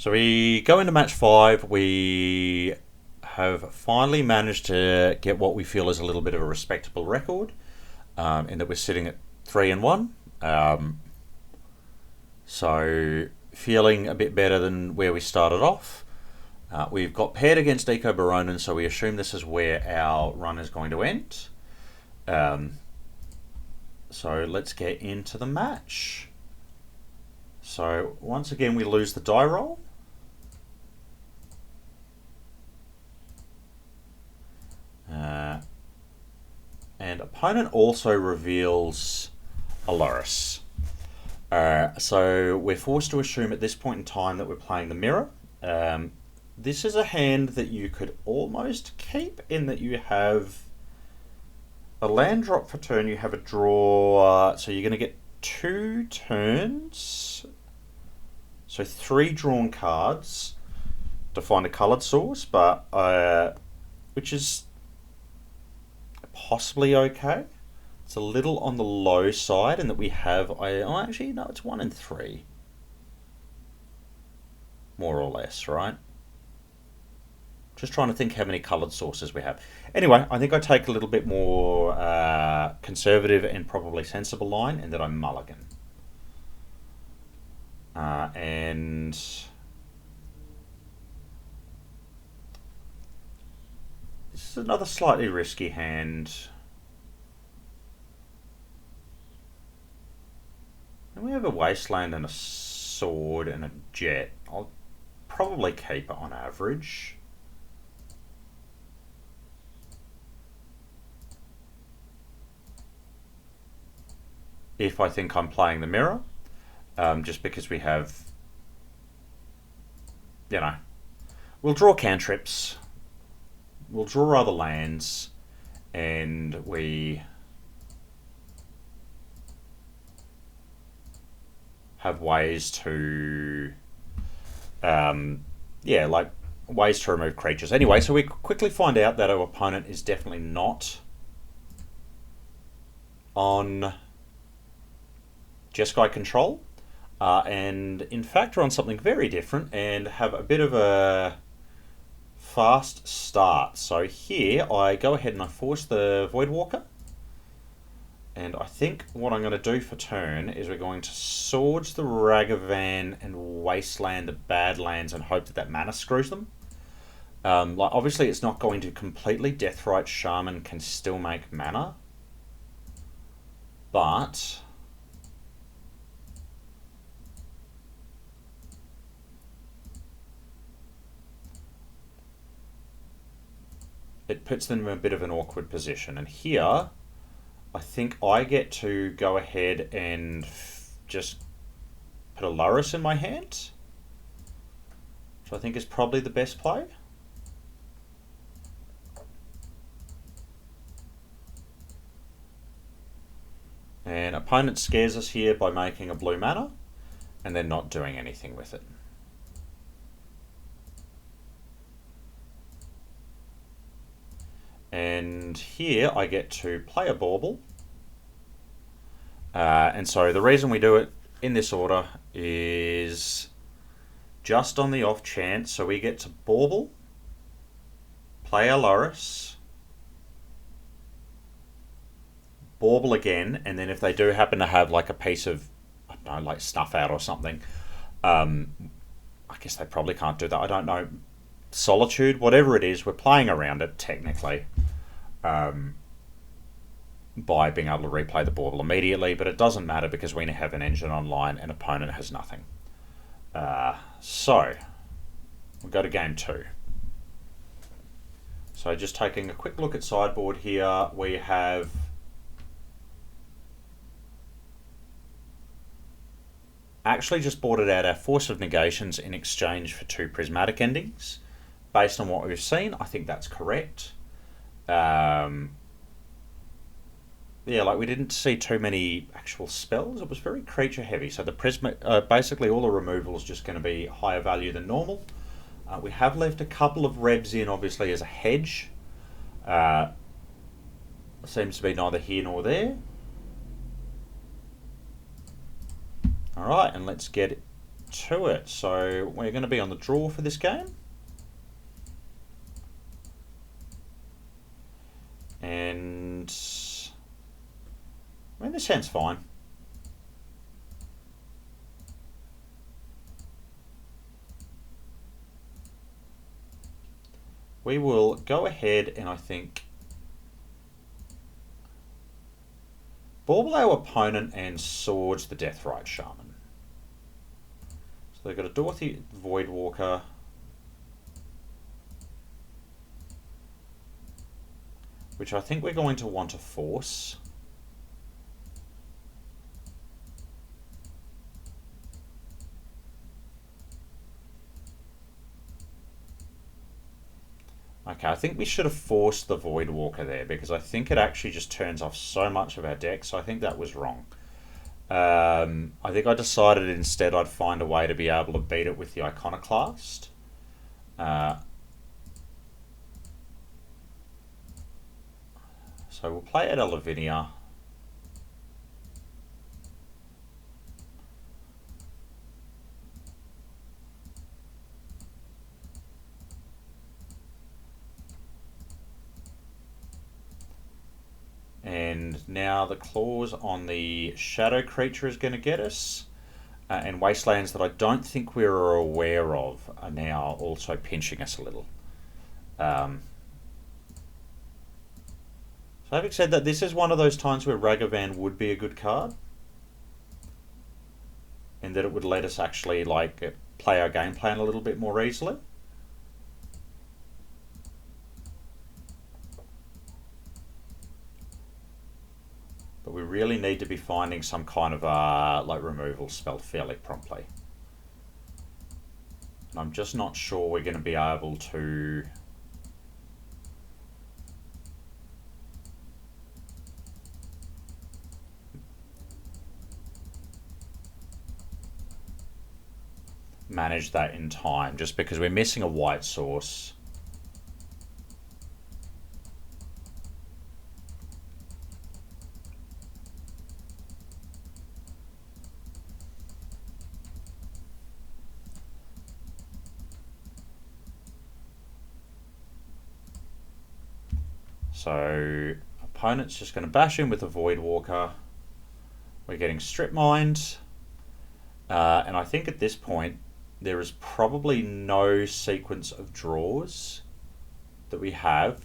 So we go into match 5. We have finally managed to get what we feel is a little bit of a respectable record, in that we're sitting at 3-1. So feeling a bit better than where we started off. We've got paired against Eco Baronin, so we assume this is where our run is going to end. So let's get into the match. So once again we lose the die roll. And opponent also reveals a Lurrus. So we're forced to assume at this point in time that we're playing the mirror. This is a hand that you could almost keep, in that you have a land drop for turn, you have a draw, so you're going to get 2 turns, so 3 drawn cards to find a coloured source, but which is possibly okay. It's a little on the low side in that we have, actually no, it's 1 and 3, more or less, right? Just trying to think how many coloured sources we have. Anyway, I think I take a little bit more conservative and probably sensible line, and that I mulligan. And this is another slightly risky hand. And we have a wasteland and a sword and a jet. I'll probably keep it on average. If I think I'm playing the mirror, just because we have, we'll draw cantrips, we'll draw other lands, and we have ways to, ways to remove creatures. Anyway, so we quickly find out that our opponent is definitely not on Jeskai control, and in fact are on something very different and have a bit of a fast start. So here I go ahead and I force the Voidwalker, and I think what I'm going to do for turn is we're going to Swords the Ragavan and Wasteland the Badlands and hope that that mana screws them. Obviously it's not going to completely. Deathrite Shaman can still make mana, but it puts them in a bit of an awkward position. And here, I think I get to go ahead and just put a Lurrus in my hand, which I think is probably the best play. And opponent scares us here by making a blue mana and then not doing anything with it. And here I get to play a bauble. And so the reason we do it in this order is just on the off chance. So we get to bauble, play a Lurrus, bauble again, and then if they do happen to have like a piece of, I don't know, like snuff out or something, I guess they probably can't do that. I don't know. Solitude, whatever it is, we're playing around it technically, by being able to replay the bauble immediately, but it doesn't matter because we have an engine online and opponent has nothing. So we'll go to game 2. So just taking a quick look at sideboard here, we have actually just boarded out our Force of Negations in exchange for 2 prismatic endings. Based on what we've seen, I think that's correct. We didn't see too many actual spells. It was very creature heavy. So the basically all the removal is just going to be higher value than normal. We have left a couple of Rebs in, obviously, as a hedge. Seems to be neither here nor there. All right, and let's get to it. So we're going to be on the draw for this game. And I mean, this hand's fine. We will go ahead and I think bauble our opponent and swords the Deathrite Shaman. So they've got a Dorothy Voidwalker. Which I think we're going to want to force. Okay, I think we should have forced the Voidwalker there because I think it actually just turns off so much of our deck, so I think that was wrong. I think I decided instead I'd find a way to be able to beat it with the Iconoclast. So we'll play at Lavinia. And now the claws on the shadow creature is going to get us. And wastelands that I don't think we were aware of are now also pinching us a little. So having said that, this is one of those times where Ragavan would be a good card. And that it would let us actually like play our game plan a little bit more easily. But we really need to be finding some kind of like removal spell fairly promptly. And I'm just not sure we're going to be able to manage that in time, just because we're missing a white source. So opponent's just going to bash in with a Voidwalker. We're getting strip mined, and I think at this point there is probably no sequence of draws that we have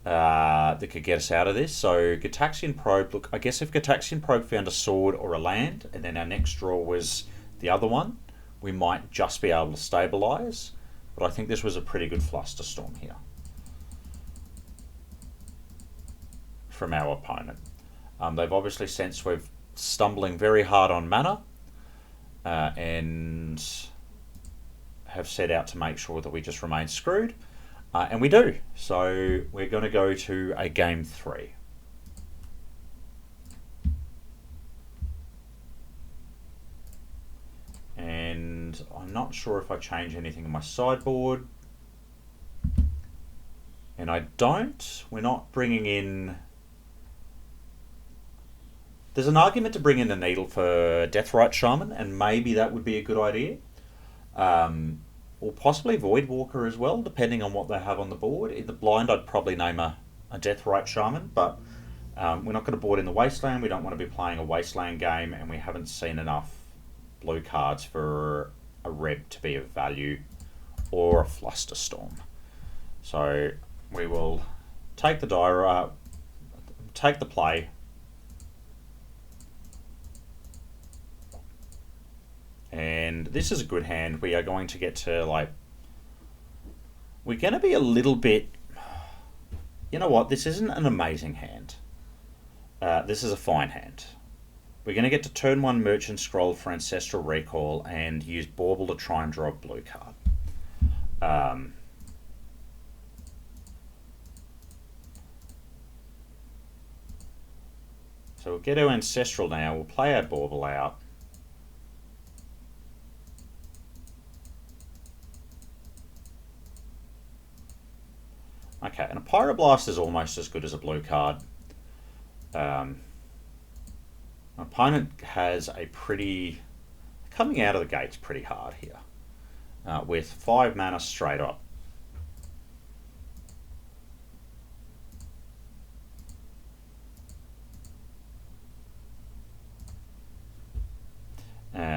that could get us out of this. So Gitaxian Probe, look, I guess if Gitaxian Probe found a sword or a land and then our next draw was the other one, we might just be able to stabilize. But I think this was a pretty good Flusterstorm here from our opponent. They've obviously sensed we're stumbling very hard on mana, and have set out to make sure that we just remain screwed, and we do. So we're going to go to a game 3. And I'm not sure if I change anything in my sideboard, and I don't. We're not bringing in... There's an argument to bring in a Needle for Deathrite Shaman, and maybe that would be a good idea. Or possibly Voidwalker as well, depending on what they have on the board. In the blind, I'd probably name a Deathrite Shaman, but we're not going to board in the Wasteland. We don't want to be playing a Wasteland game, and we haven't seen enough blue cards for a Reb to be of value, or a Flusterstorm. So we will take the take the play. And this is a good hand. We are going to get to, like... We're going to be a little bit... You know what? This isn't an amazing hand. This is a fine hand. We're going to get to turn 1 Merchant Scroll for Ancestral Recall and use Bauble to try and draw a blue card. So we'll get our Ancestral now. We'll play our Bauble out. Okay, and a Pyroblast is almost as good as a blue card. My opponent has a pretty coming out of the gates pretty hard here with 5 mana straight up.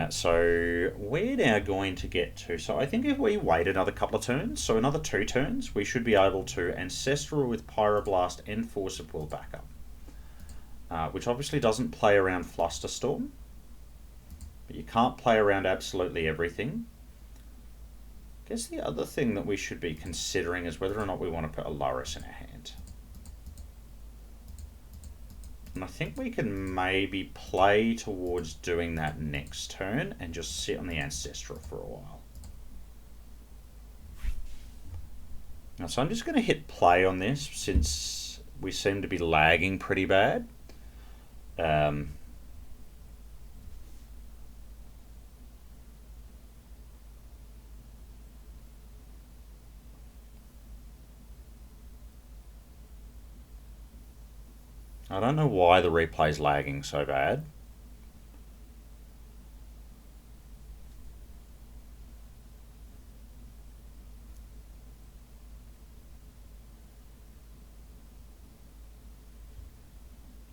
So we're now going to get to, so I think if we wait another couple of turns, so another 2 turns, we should be able to Ancestral with Pyroblast and Force of Will backup. Which obviously doesn't play around Flusterstorm, but you can't play around absolutely everything. I guess the other thing that we should be considering is whether or not we want to put a Lurrus in our hand. And I think we can maybe play towards doing that next turn and just sit on the Ancestral for a while. Now, so I'm just going to hit play on this since we seem to be lagging pretty bad. I don't know why the replay's lagging so bad.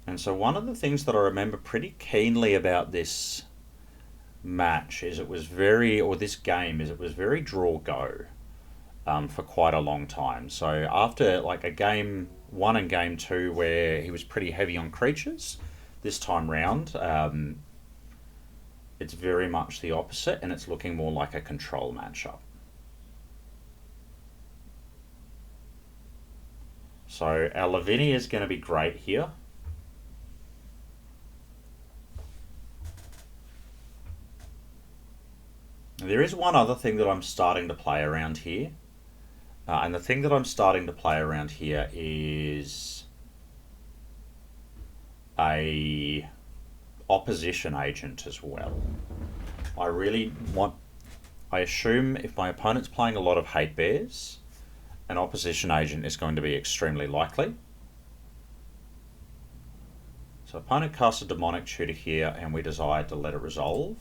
And so one of the things that I remember pretty keenly about this match is it was very, or this game is it was very draw go for quite a long time. So after like a game 1 and game 2 where he was pretty heavy on creatures, this time round it's very much the opposite and it's looking more like a control matchup. So our Lavinia is going to be great here. There is one other thing that I'm starting to play around here. And the thing that I'm starting to play around here is a opposition agent as well. I assume if my opponent's playing a lot of hate bears, an opposition agent is going to be extremely likely. So opponent casts a demonic tutor here and we decide to let it resolve.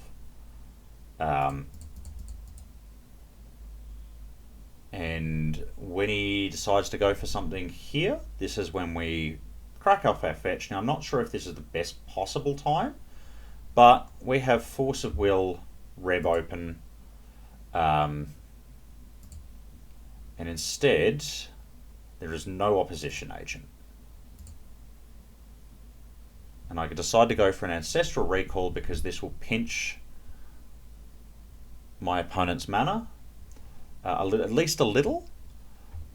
And when he decides to go for something here, this is when we crack off our fetch. Now, I'm not sure if this is the best possible time, but we have Force of Will, Reb open, and instead, there is no opposition agent. And I could decide to go for an Ancestral Recall because this will pinch my opponent's mana. At least a little.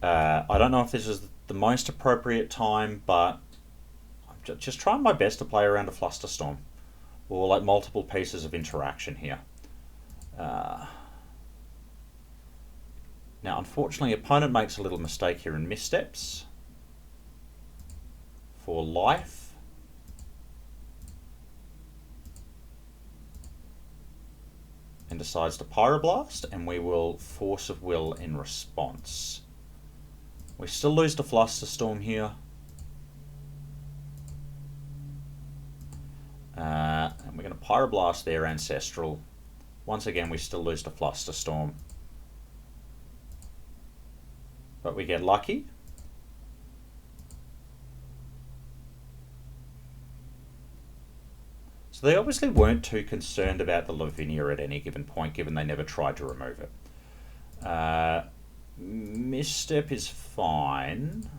I don't know if this is the most appropriate time, but I'm just trying my best to play around a Flusterstorm or like multiple pieces of interaction here. Now, unfortunately, opponent makes a little mistake here and missteps for life. And decides to Pyroblast, and we will Force of Will in response. We still lose to Flusterstorm here. And we're going to Pyroblast their Ancestral. Once again, we still lose to Flusterstorm. But we get lucky. So they obviously weren't too concerned about the Lavinia at any given point, given they never tried to remove it. Misstep is fine.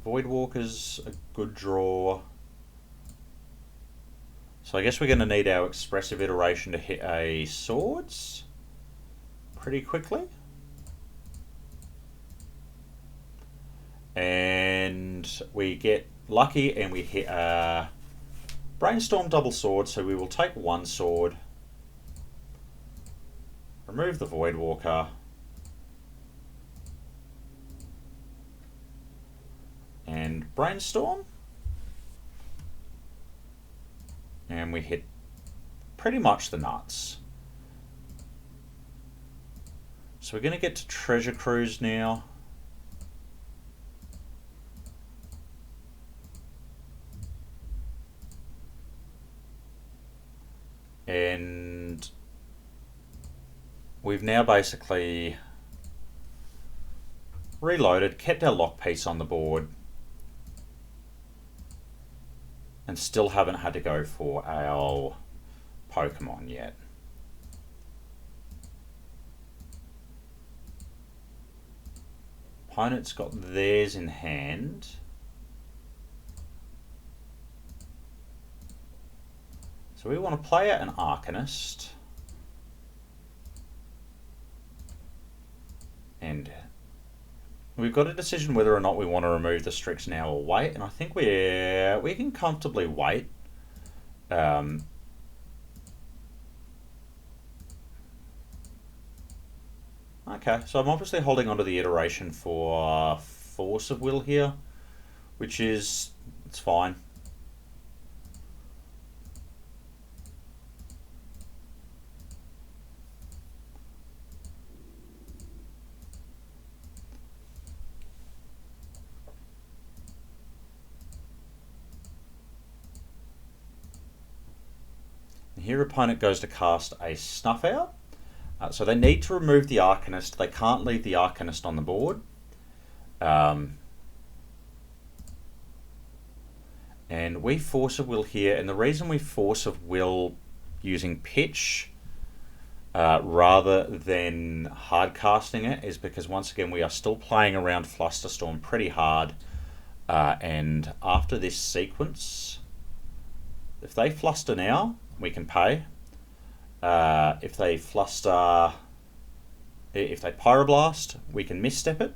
Voidwalker's a good draw. So I guess we're going to need our expressive iteration to hit a swords pretty quickly. And we get lucky and we hit a Brainstorm double sword, so we will take 1 sword, remove the Voidwalker, and Brainstorm, and we hit pretty much the nuts. So we're going to get to Treasure Cruise now. And we've now basically reloaded, kept our lock piece on the board, and still haven't had to go for our Pokemon yet. Opponent's got theirs in hand. So we want to play out an Arcanist. And we've got a decision whether or not we want to remove the Strix now or wait. And I think we can comfortably wait. Okay, so I'm obviously holding onto the iteration for Force of Will here, which is, it's fine. Here opponent goes to cast a Snuff Out. So they need to remove the Arcanist. They can't leave the Arcanist on the board. And we Force of Will here. And the reason we Force of Will using Pitch rather than hard casting it is because once again we are still playing around Flusterstorm pretty hard. And after this sequence, if they fluster now, we can pay. If they fluster, if they Pyroblast, we can misstep it.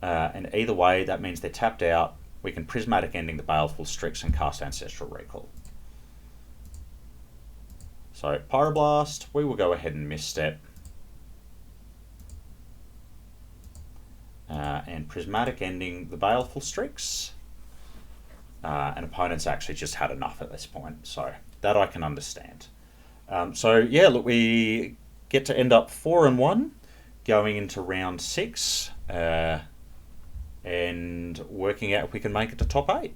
And either way, that means they're tapped out. We can Prismatic Ending the Baleful Strix and cast Ancestral Recall. So Pyroblast, we will go ahead and misstep. And Prismatic Ending the Baleful Strix. And opponents actually just had enough at this point, so that I can understand. So yeah, look, we get to end up 4-1 going into round 6 and working out if we can make it to top 8.